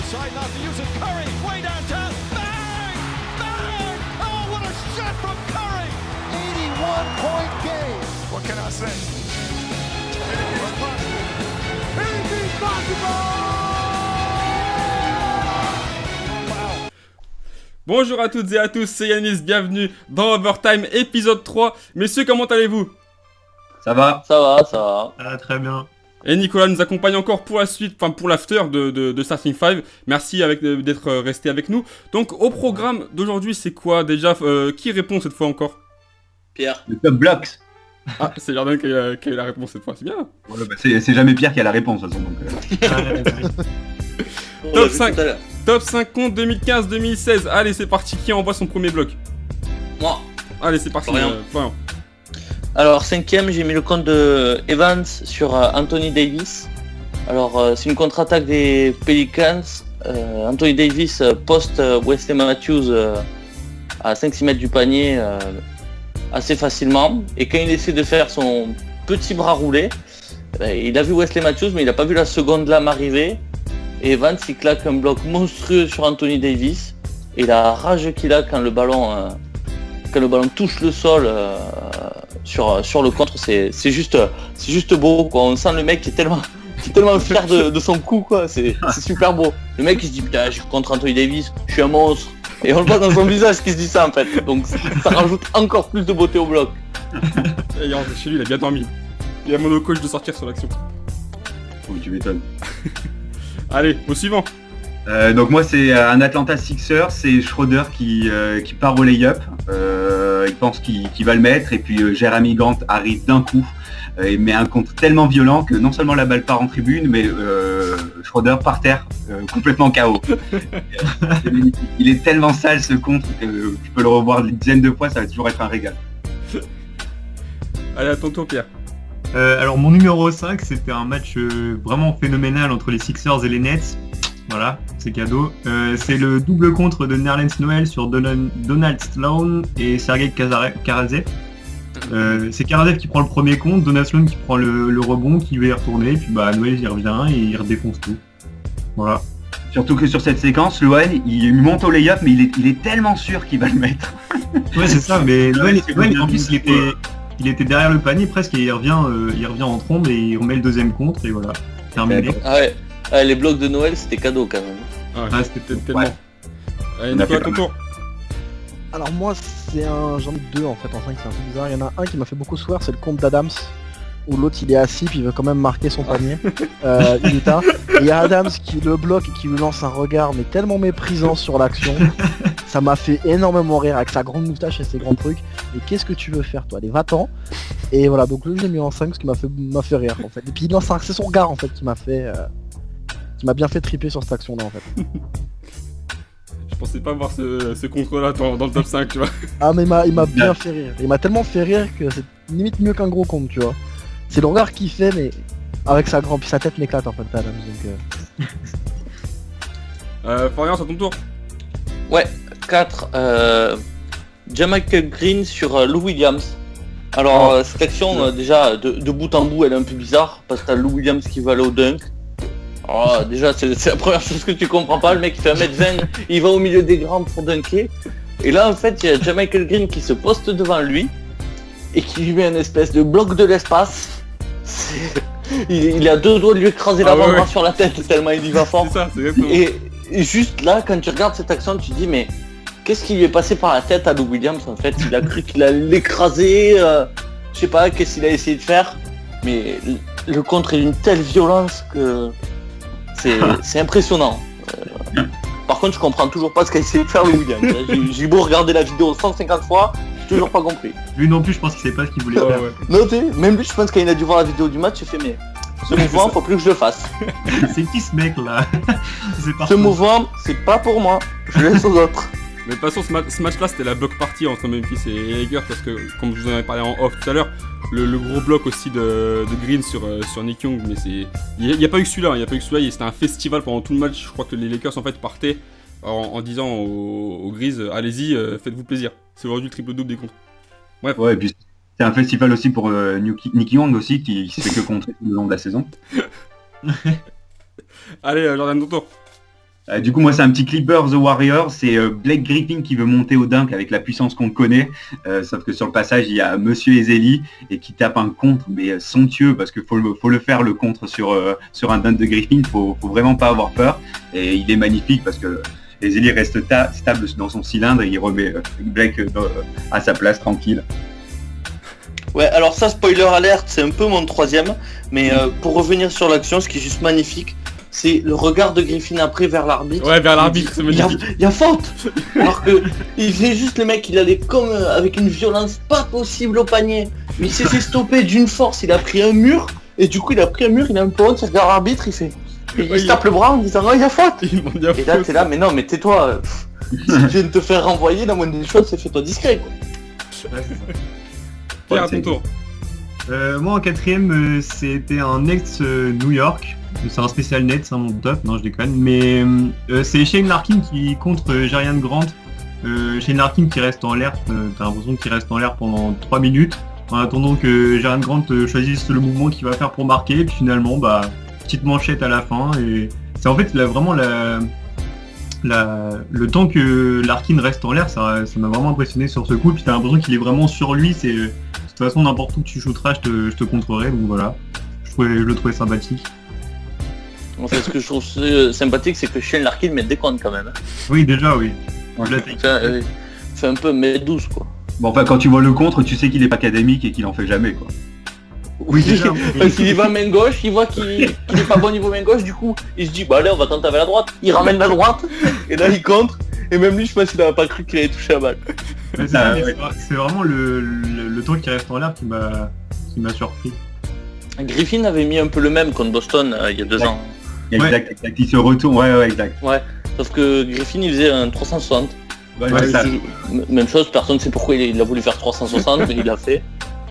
decide not to use it. Curry, way downtown. Bang! Bang! Oh, what a shot from Curry! 81-point game. What can I say? Anything's possible. Anything's possible! Wow. Bonjour à toutes et à tous, c'est Yanis, bienvenue dans Overtime épisode 3. Messieurs, comment allez-vous? Ça va. Ah, très bien. Et Nicolas nous accompagne encore pour la suite, enfin pour l'after de Starting 5. Merci d'être resté avec nous. Donc au programme d'aujourd'hui, c'est quoi déjà? Qui répond cette fois encore? Pierre. Le top blocks. Ah, c'est Jordan qui a eu la réponse cette fois, c'est bien. Voilà, bah, c'est jamais Pierre qui a la réponse de toute façon. Donc, Top 5 comptes 2015-2016. Allez, c'est parti, qui envoie son premier bloc? Moi. Allez, c'est parti, Florian. Alors, cinquième, j'ai mis le compte de Evans sur Anthony Davis. Alors, c'est une contre-attaque des Pelicans. Anthony Davis poste Wesley Matthews à 5-6 mètres du panier assez facilement. Et quand il essaie de faire son petit bras roulé, il a vu Wesley Matthews, mais il n'a pas vu la seconde lame arriver. Et Evans, il claque un bloc monstrueux sur Anthony Davis. Et la rage qu'il a quand le ballon touche le sol sur le contre, c'est juste beau, quoi. On sent le mec qui est tellement fier de son coup, quoi. C'est super beau. Le mec il se dit putain, je suis contre Anthony Davis, je suis un monstre. Et on le voit dans son visage qu'il se dit ça en fait. Donc ça rajoute encore plus de beauté au bloc. Et chez lui, il a bien dormi. Il a mon coach de sortir sur l'action. Oh, tu m'étonnes. Allez, au suivant. Donc moi c'est un Atlanta Sixers, c'est Schroeder qui part au lay-up, il pense qu'il va le mettre et puis Jeremy Grant arrive d'un coup et met un contre tellement violent que non seulement la balle part en tribune mais Schroeder par terre, complètement KO. C'est magnifique. Il est tellement sale ce contre que tu peux le revoir des dizaines de fois, ça va toujours être un régal. Allez, à ton tour Pierre. Alors mon numéro 5, c'était un match vraiment phénoménal entre les Sixers et les Nets. Voilà, c'est cadeau. C'est le double contre de Nerlens Noel sur Donald Sloan et Sergei Karasev. C'est Karasev qui prend le premier contre, Donald Sloan qui prend le rebond, qui va y retourner, et puis Noel il revient et il redéfonce tout. Voilà. Surtout que sur cette séquence, Lohan il monte au lay-up mais il est tellement sûr qu'il va le mettre. Ouais c'est ça, mais Noel en plus il était derrière le panier presque et il revient en trombe et il remet le deuxième contre et voilà. Terminé. Ah ouais. Les blocs de Noël, c'était cadeau quand même. Ah, c'était tellement. Ouais. Allez, Nicolas, ton tour. Alors moi, j'en ai deux en fait, en 5, c'est un peu bizarre. Il y en a un qui m'a fait beaucoup sourire, c'est le compte d'Adams, où l'autre il est assis puis il veut quand même marquer son panier. Il est un. Et il y a Adams qui le bloque et qui lui lance un regard mais tellement méprisant sur l'action. Ça m'a fait énormément rire avec sa grande moustache et ses grands trucs. Mais qu'est-ce que tu veux faire toi? Allez, va-t'en. Et voilà, donc lui je l'ai mis en 5 ce qui m'a fait rire en fait. Et puis il lance c'est son regard en fait qui m'a bien fait triper sur cette action là en fait. Je pensais pas voir ce contre-là dans le top 5, tu vois. Ah mais il m'a bien fait rire. Il m'a tellement fait rire que c'est limite mieux qu'un gros contre, tu vois. C'est le regard qu'il fait mais avec sa grande... Puis sa tête m'éclate en fait, Adams, donc... Florian, c'est à ton tour. Ouais, 4. Jamichael Green sur Lou Williams. Alors cette action déjà de bout en bout elle est un peu bizarre parce que t'as Lou Williams qui va aller au dunk. Oh, déjà c'est la première chose que tu comprends pas, le mec il fait 1m20, il va au milieu des grands pour dunker. Et là en fait il y a Jamichael Green qui se poste devant lui et qui lui met une espèce de bloc de l'espace. Il a deux doigts de lui écraser l'avant-bras sur la tête tellement il y va fort. C'est ça, c'est exactement. Et juste là quand tu regardes cette action tu te dis mais qu'est-ce qui lui est passé par la tête à Lou Williams en fait? Il a cru qu'il allait l'écraser, je sais pas qu'est-ce qu'il a essayé de faire, mais le contre est d'une telle violence que c'est impressionnant. Par contre je comprends toujours pas ce qu'a essayé de faire Lou Williams. J'ai beau regarder la vidéo 150 fois, j'ai toujours pas compris. Lui non plus je pense qu'il sait pas ce qu'il voulait faire. Ouais. Notez, même lui je pense qu'il a dû voir la vidéo du match, il fait mais ce mouvement faut plus que je le fasse. C'est qui ce mec là? Ce mouvement c'est pas pour moi, je laisse aux autres. Mais de toute façon, ce match-là, c'était la bloc partie entre Memphis et les Lakers parce que, comme je vous en avais parlé en off tout à l'heure, le gros bloc aussi de Green sur Nick Young, mais il n'y a pas eu que celui-là, c'était un festival pendant tout le match. Je crois que les Lakers en fait partaient en disant aux Grises, allez-y, faites-vous plaisir. C'est aujourd'hui le triple-double des comptes. Bref. Ouais, et puis c'est un festival aussi pour Nick Young aussi qui fait que contrer tout le long de la saison. Allez, Jordan, ton tour. Du coup, moi, c'est un petit Clipper The Warrior. C'est Blake Griffin qui veut monter au dunk avec la puissance qu'on connaît. Sauf que sur le passage, il y a Monsieur Ezeli et qui tape un contre, mais somptueux, parce qu'il faut le faire, le contre sur un dunk de Griffin. Faut vraiment pas avoir peur. Et il est magnifique parce que Ezeli reste stable dans son cylindre et il remet Blake à sa place tranquille. Ouais, alors ça, spoiler alert, c'est un peu mon troisième. Mais pour revenir sur l'action, ce qui est juste magnifique, c'est le regard de Griffin après vers l'arbitre. Ouais, vers l'arbitre, c'est magnifique. Il y a faute. Alors que il faisait juste le mec, il allait comme avec une violence pas possible au panier. Mais il s'est fait stopper d'une force, il a pris un mur. Et du coup, il a pris un mur, il a un peu honte, il regarde l'arbitre, il fait... Et il se tape le bras en disant « Oh, il y a faute !» Et là, t'es là, mais non, mais tais-toi. Si tu viens de te faire renvoyer, la moindre des choses, c'est fais-toi discret, quoi. Pierre, à ton tour. Moi en quatrième, c'était un Nets New York. C'est un spécial Nets, mon top, non je déconne. Mais c'est Shane Larkin qui contre Jerian Grant. Shane Larkin qui reste en l'air, t'as l'impression qu'il reste en l'air pendant 3 minutes. En attendant que Jerian Grant choisisse le mouvement qu'il va faire pour marquer. Et puis finalement, petite manchette à la fin. Et c'est en fait vraiment le temps que Larkin reste en l'air, ça m'a vraiment impressionné sur ce coup. Puis t'as l'impression qu'il est vraiment sur lui. C'est de toute façon n'importe où que tu shooteras, je te contrerai. Donc voilà, je le trouvais sympathique. En fait, ce que je trouve sympathique, c'est que Shane Larkin met des comptes quand même. Oui, déjà, oui. Fait un peu mais douce, quoi. Bon, enfin, quand tu vois le contre, tu sais qu'il est pas académique et qu'il en fait jamais, quoi. Oui, déjà. Parce qu'il va main gauche, il voit qu'il est pas bon niveau main gauche, du coup, il se dit, bah allez, on va tenter avec la droite. Il ramène la droite, et là, il contre. Et même lui, je pense qu'il avait pas cru qu'il allait toucher la balle. C'est vraiment le temps qui reste en l'air qui m'a surpris. Griffin avait mis un peu le même contre Boston il y a 2 ans. Exact, il se retourne, ouais, exact. Ouais, sauf que Griffin il faisait un 360. Ouais, ça. Même chose, personne ne sait pourquoi il a voulu faire 360, mais il l'a fait.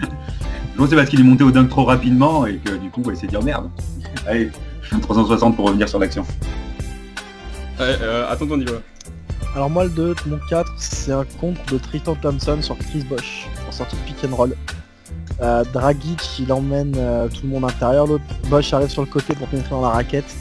Je pense que c'est parce qu'il est monté au dunk trop rapidement et que du coup, il s'est dit merde. Allez, je fais un 360 pour revenir sur l'action. Ouais, attends, on y va. Alors moi le 2, mon 4, c'est un contre de Tristan Thompson sur Chris Bosh, en sortie de pick and roll. Dragic il emmène tout le monde intérieur, l'autre Bosh arrive sur le côté pour pénétrer dans la raquette.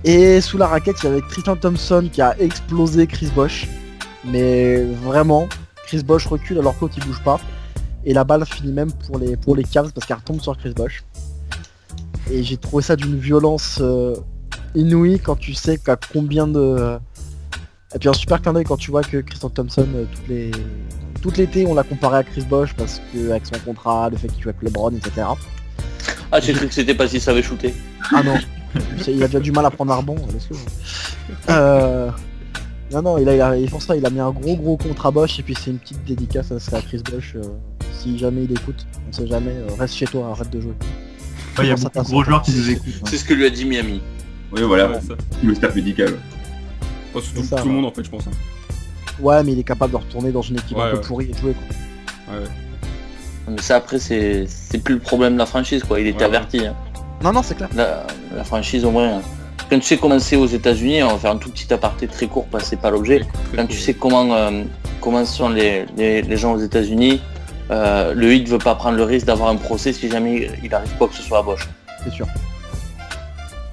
Et sous la raquette il y avait Tristan Thompson qui a explosé Chris Bosh. Mais vraiment, Chris Bosh recule alors que l'autre il bouge pas. Et la balle finit même pour les Cavs parce qu'elle retombe sur Chris Bosh. Et j'ai trouvé ça d'une violence inouïe quand tu sais qu'à combien de... Et puis un super clin d'œil quand tu vois que Tristan Thompson, tout l'été on l'a comparé à Chris Bosh parce que avec son contrat, le fait qu'il joue avec LeBron, etc. Ah j'ai cru que c'était pas si ça avait shooté. Ah non, il a déjà du mal à prendre un rebond, laisse-le. Non, et pour ça il a mis un gros contre à Bosh et puis c'est une petite dédicace à Chris Bosh. Si jamais il écoute, on sait jamais, reste chez toi, arrête de jouer. Il y a beaucoup de gros joueurs qui nous écoutent. C'est ce que lui a dit Miami. Oui voilà, Ouais, le staff médical. Tout le monde en fait je pense. Ouais mais il est capable de retourner dans une équipe un peu pourrie et jouer quoi. Ouais. Mais ça après c'est plus le problème de la franchise quoi, il était averti. Hein. Non c'est clair. La franchise au moins, quand tu sais comment c'est aux États-Unis, on va faire un tout petit aparté très court parce que c'est pas l'objet. Quand tu sais comment sont les gens aux États-Unis, le Heat veut pas prendre le risque d'avoir un procès si jamais il arrive quoi que ce soit à Bosh. C'est sûr.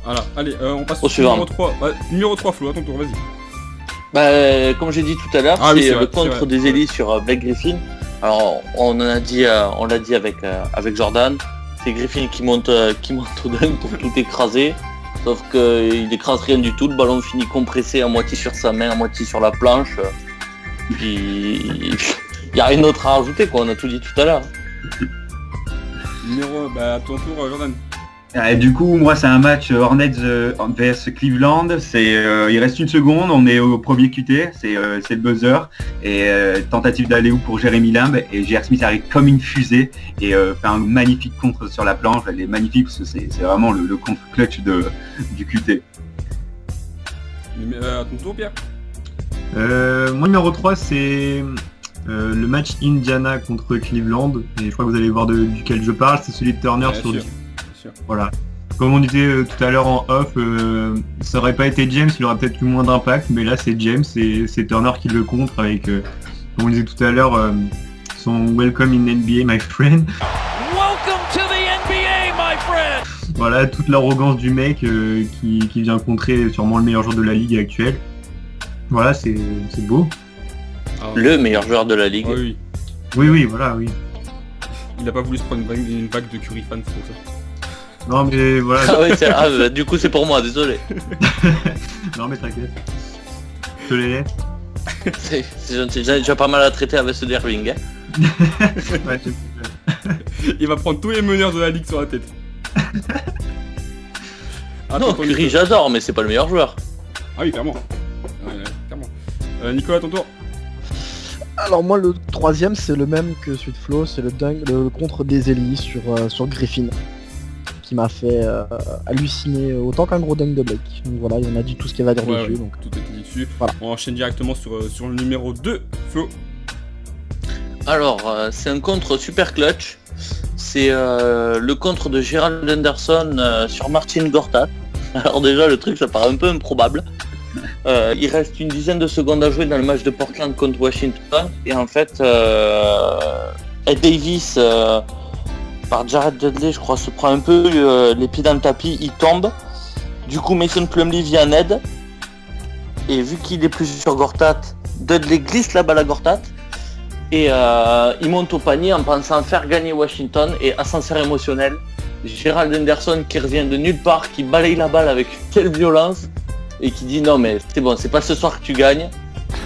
Voilà, allez, on passe au suivant. Numéro 3. Numéro 3 Flo, à ton tour, vas-y. Comme j'ai dit tout à l'heure, c'est le contre des élites sur Blake Griffin. Alors on l'a dit avec Jordan, c'est Griffin qui monte au dunk pour tout écraser. Sauf qu'il écrase rien du tout, le ballon finit compressé à moitié sur sa main, à moitié sur la planche. Puis il n'y a rien d'autre à rajouter quoi, on a tout dit tout à l'heure. À ton tour Jordan. Du coup, moi, c'est un match Hornets vs Cleveland. Il reste 1 seconde, on est au premier QT, c'est le buzzer. Et tentative d'aller où pour Jeremy Lamb. Et J.R. Smith arrive comme une fusée et fait un magnifique contre sur la planche. Elle est magnifique parce que c'est vraiment le contre clutch du QT. À ton tour, Pierre. Mon numéro 3, c'est le match Indiana contre Cleveland. Et je crois que vous allez voir duquel je parle. C'est celui de Turner sur du... Voilà. Comme on disait tout à l'heure en off, ça aurait pas été James, il aurait peut-être eu moins d'impact, mais là c'est James et c'est Turner qui le contre avec, comme on disait tout à l'heure, son Welcome in NBA my friend. Welcome to the NBA, my friend. Voilà, toute l'arrogance du mec qui vient contrer sûrement le meilleur joueur de la ligue actuelle. Voilà, c'est beau. Ah, Le meilleur joueur de la ligue. ah oui. Oui, voilà, oui. Il a pas voulu se prendre une vague de Curry fans, c'est pour ça. Non mais voilà, Ah ouais, du coup c'est pour moi, désolé. non mais t'inquiète. Je te les laisse. C'est gentil, j'ai déjà pas mal à traiter avec ce Irving. Hein. Ouais, Il va prendre tous les meneurs de la ligue sur la tête. Attends, Non, Curry j'adore, mais c'est pas le meilleur joueur. Ah oui, clairement. Ouais, clairement. Nicolas, ton tour. Alors moi le troisième c'est le même que celui de Flo, c'est le contre des Eli sur Griffin. Qui m'a fait halluciner autant qu'un gros dunk de Blake. Donc voilà, il en a dit tout ce qu'il va dire Ouais, dessus. ouais, Donc. tout est dit dessus. Voilà. On enchaîne directement sur le numéro 2, Flo. Alors, c'est un contre super clutch. C'est le contre de Gerald Henderson sur Marcin Gortat. Alors déjà, le truc, ça paraît un peu improbable. Il reste une dizaine de secondes à jouer dans le match de Portland contre Washington. Et en fait, Ed Davis, par Jared Dudley, je crois, se prend un peu les pieds dans le tapis, il tombe. Du coup, Mason Plumlee vient en aide. Et vu qu'il est plus sur Gortat, Dudley glisse la balle à Gortat. Et il monte au panier en pensant faire gagner Washington. Et ascenseur émotionnel, Gerald Henderson qui revient de nulle part, qui balaye la balle avec quelle violence. Et qui dit non mais c'est bon, c'est pas ce soir que tu gagnes.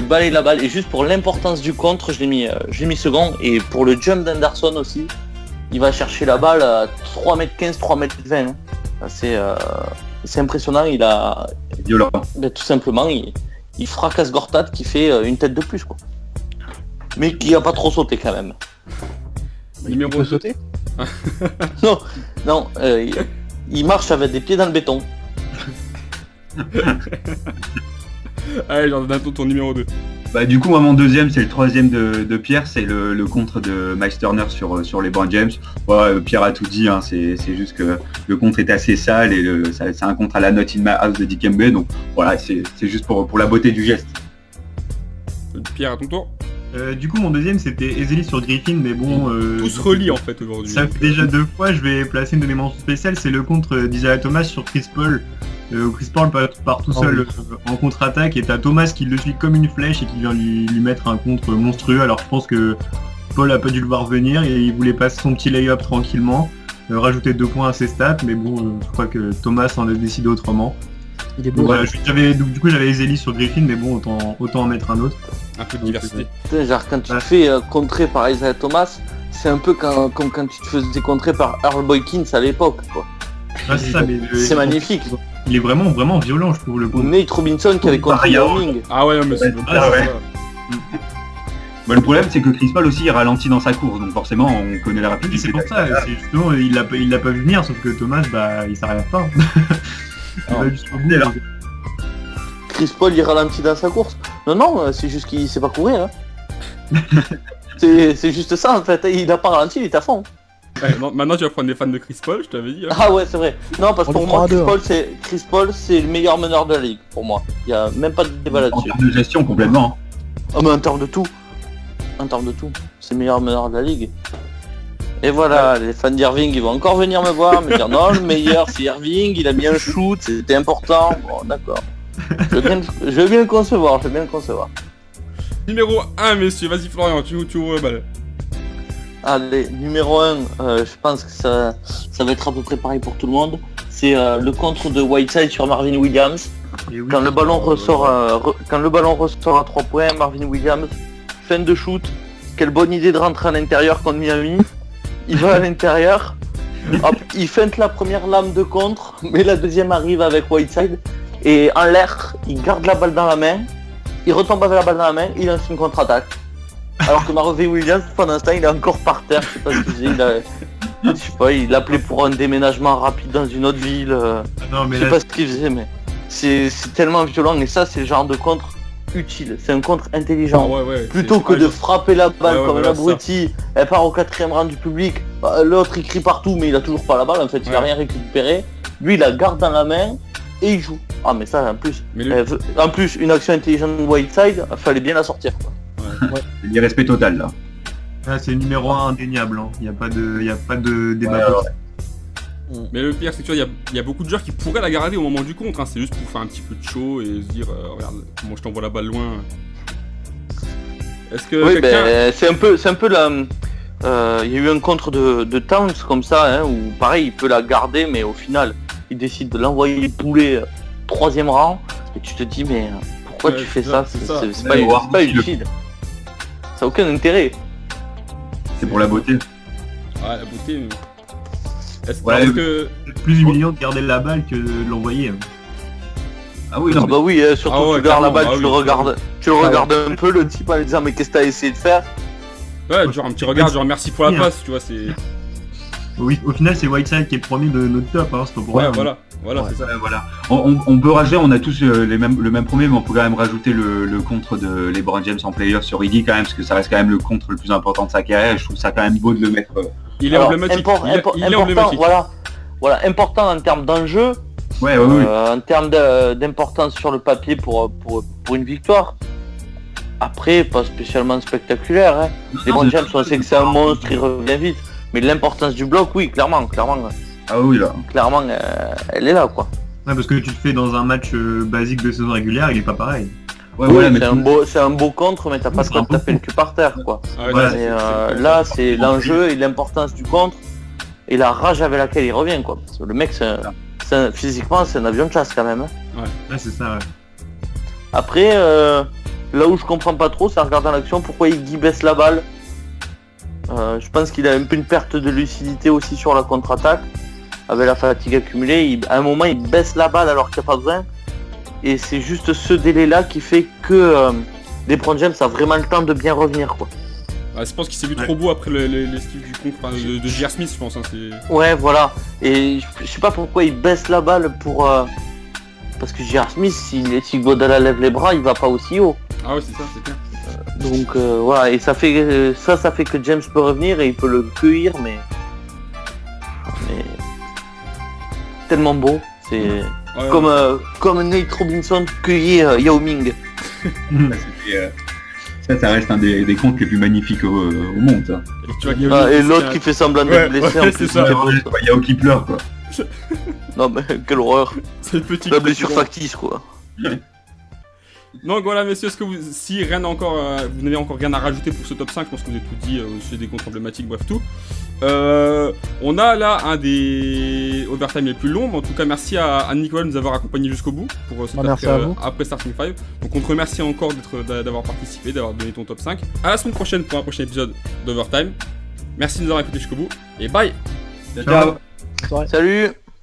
Il balaye la balle. Et juste pour l'importance du contre, je l'ai mis second. Et pour le jump d'Henderson aussi, il va chercher la balle à 3m15, 3m20. Hein. C'est impressionnant, il a... Violent. Ben, tout simplement, il fracasse Gortat qui fait une tête de plus, quoi. Mais qui a pas trop sauté quand même. Numéro peut 2. sauter. Non, il marche avec des pieds dans le béton. Allez, Jordan, ton numéro 2. Bah, du coup, moi, mon deuxième, c'est le troisième de Pierre, c'est le contre de Miles Turner sur LeBron James. Ouais, Pierre a tout dit, hein, c'est juste que le contre est assez sale et c'est un contre à la Not in My House de Dikembe, donc voilà, c'est juste pour la beauté du geste. Pierre, à ton tour. Du coup, mon deuxième, c'était Ezeli sur Griffin, mais bon... Tout se relie en fait aujourd'hui. Ça fait déjà 2 fois, je vais placer une de mes mentions spéciales, c'est le contre d'Isaiah Thomas sur Chris Paul. Chris Paul part tout seul en contre-attaque et t'as Thomas qui le suit comme une flèche et qui vient lui mettre un contre monstrueux. Alors je pense que Paul a pas dû le voir venir et il voulait passer son petit lay-up tranquillement, rajouter 2 points à ses stats, mais bon, je crois que Thomas en a décidé autrement. Il est beau. Donc, voilà, du coup j'avais Ezeli sur Griffin, mais bon, autant en mettre un autre. Un peu de diversité. Putain, genre quand tu te fais contrer par Isaiah Thomas, c'est un peu comme quand tu te faisais contrer par Earl Boykins à l'époque, quoi. Ah, c'est ça, mais C'est magnifique. Il est vraiment violent, je trouve, le Ou contre. Nate Robinson qui avait contre Pareil, Yao Ming. Ah ouais, non, mais c'est Ah ouais. Bah, le problème, c'est que Chris Paul aussi il ralentit dans sa course, donc forcément on connaît la Oui, rapidité. c'est pour ça, c'est justement, il l'a pas vu venir, sauf que Thomas, bah, il s'arrête pas. Il va jusqu'au bout. là. Chris Paul il ralentit dans sa course. Non, c'est juste qu'il sait pas courir. Hein. c'est juste ça en fait, il a pas ralenti, il est à fond. Ouais, maintenant tu vas prendre des fans de Chris Paul, je t'avais dit. Hein. Ah ouais c'est vrai. Non parce que On pour le prend moi à deux, Chris Paul c'est le meilleur meneur de la ligue pour moi. Il y a même pas de débat En là-dessus. termes de gestion complètement. Ah mais en termes de tout. C'est le meilleur meneur de la ligue. Et voilà, les fans d'Irving ils vont encore venir me voir, me dire non le meilleur c'est Irving, il a mis un shoot, c'était important. Bon d'accord. Je veux bien le concevoir. Numéro 1, messieurs, vas-y Florian, tu ouvres le bal. Allez, numéro 1, je pense que ça va être à peu près pareil pour tout le monde. C'est le contre de Whiteside sur Marvin Williams. Et oui, Quand le ballon ressort à 3 points, Marvin Williams, fin de shoot. Quelle bonne idée de rentrer à l'intérieur contre Miami. Il va à l'intérieur. Hop, il feinte la première lame de contre, mais la deuxième arrive avec Whiteside. Et en l'air, il garde la balle dans la main. Il retombe avec la balle dans la main, il lance une contre-attaque. Alors que Marvin Williams, pendant ce temps, il est encore par terre. Je sais pas ce qu'il faisait. Je sais pas, il appelait pour un déménagement rapide dans une autre ville. Non, mais Je sais là, pas ce qu'il faisait, mais c'est tellement violent. Et ça, c'est le genre de contre utile. C'est un contre intelligent. Ah, ouais, Plutôt que de frapper la balle Ouais, comme un voilà, abruti, elle part au 4ème rang du public. L'autre, il crie partout, mais il a toujours pas la balle. En fait, il a Ouais. rien récupéré. Lui, il la garde dans la main et il joue. Ah, mais ça, en plus. Mais le- En plus, une action intelligente de Whiteside, fallait bien la sortir, quoi. C'est l'irrespect total là. là, c'est numéro 1 indéniable. Hein. Il n'y a pas de débat. Ouais, Mais le pire, c'est que tu vois, il y a beaucoup de joueurs qui pourraient la garder au moment du contre. Hein. C'est juste pour faire un petit peu de show et se dire, regarde, comment je t'envoie la balle loin. Est-ce que Oui, quelqu'un... c'est un peu la... Il y a eu un contre de Towns comme ça, hein, où pareil, il peut la garder, mais au final, il décide de l'envoyer bouler 3ème rang. Et tu te dis, mais pourquoi tu fais ça? C'est pas utile. Ça n'a aucun intérêt. C'est pour la beauté. Ouais, la beauté, mais... Est-ce que... C'est plus humiliant de garder la balle que de l'envoyer. Ah oui, non, Ah bah oui, surtout Ah ouais, tu gardes la balle, clairement, tu le regardes un peu le type en lui disant mais qu'est-ce que t'as essayé de faire? Ouais, genre un petit regard, genre merci pour la passe, tu vois, c'est... Oui, au final, c'est Whiteside qui est premier de notre top, hein, c'est pas pour Ouais, rien. voilà, Ouais. c'est ça. voilà. On peut rajouter, on a tous le même premier, mais on peut quand même rajouter le contre de LeBron James en playoff sur Iggy quand même, parce que ça reste quand même le contre le plus important de sa carrière, et je trouve ça quand même beau de le mettre. Il est Alors, emblématique, il est important, emblématique. voilà, important en termes d'enjeu, Ouais, oui. en termes d'importance sur le papier pour une victoire. Après, pas spécialement spectaculaire, hein. LeBron James, on sait que c'est un monstre, il revient vite. Mais l'importance du bloc, oui, clairement, Ah oui, là. elle est là, quoi. Ouais, parce que tu le fais dans un match basique de saison régulière, il est pas pareil. Ouais, Oui, voilà, mais c'est un beau contre, mais t'as pas de quoi te taper le cul par terre, quoi. Ah ouais, Voilà. c'est- Mais là, c'est l'enjeu et l'importance du contre et la rage avec laquelle il revient, quoi. Parce que le mec, physiquement, c'est un avion de chasse quand même. Hein. Ouais, c'est ça, ouais. Après, là où je comprends pas trop, c'est en regardant l'action, pourquoi Iggy baisse la balle. Je pense qu'il a un peu une perte de lucidité aussi sur la contre-attaque. Avec la fatigue accumulée, à un moment, il baisse la balle alors qu'il n'y a pas besoin. Et c'est juste ce délai-là qui fait que LeBron James a vraiment le temps de bien revenir, quoi. Ouais, je pense qu'il s'est vu trop beau après l'esquive du contre, enfin, de J.R. Smith, je pense. Hein, c'est... Ouais, voilà. Et je sais pas pourquoi il baisse la balle pour... Parce que J.R. Smith, si Godala lève les bras, il va pas aussi haut. Ah ouais, c'est ça, c'est clair. Donc voilà, et ça fait que James peut revenir et il peut le cueillir, mais tellement beau. C'est Ouais, comme Nate Robinson cueillir Yao Ming. ça reste un des comptes les plus magnifiques au monde. Ça. Et tu vois, Guillaume, Et c'est l'autre un- qui fait semblant Ouais, de blesser ouais, en plus. c'est ça. Yao qui pleure quoi. Non mais quelle horreur. c'est le petit... La blessure factice, quoi. Donc voilà, messieurs, est-ce que si rien encore, vous n'avez encore rien à rajouter pour ce top 5, je pense que vous avez tout dit au sujet des comptes emblématiques, bref tout. On a là un des overtime les plus longs, mais en tout cas merci à Nicolas de nous avoir accompagnés jusqu'au bout pour ce Merci à vous. après Starting 5. Donc on te remercie encore d'avoir participé, d'avoir donné ton top 5. À la semaine prochaine pour un prochain épisode d'Overtime. Merci de nous avoir écoutés jusqu'au bout et bye. Ciao. Bonne soirée. Salut.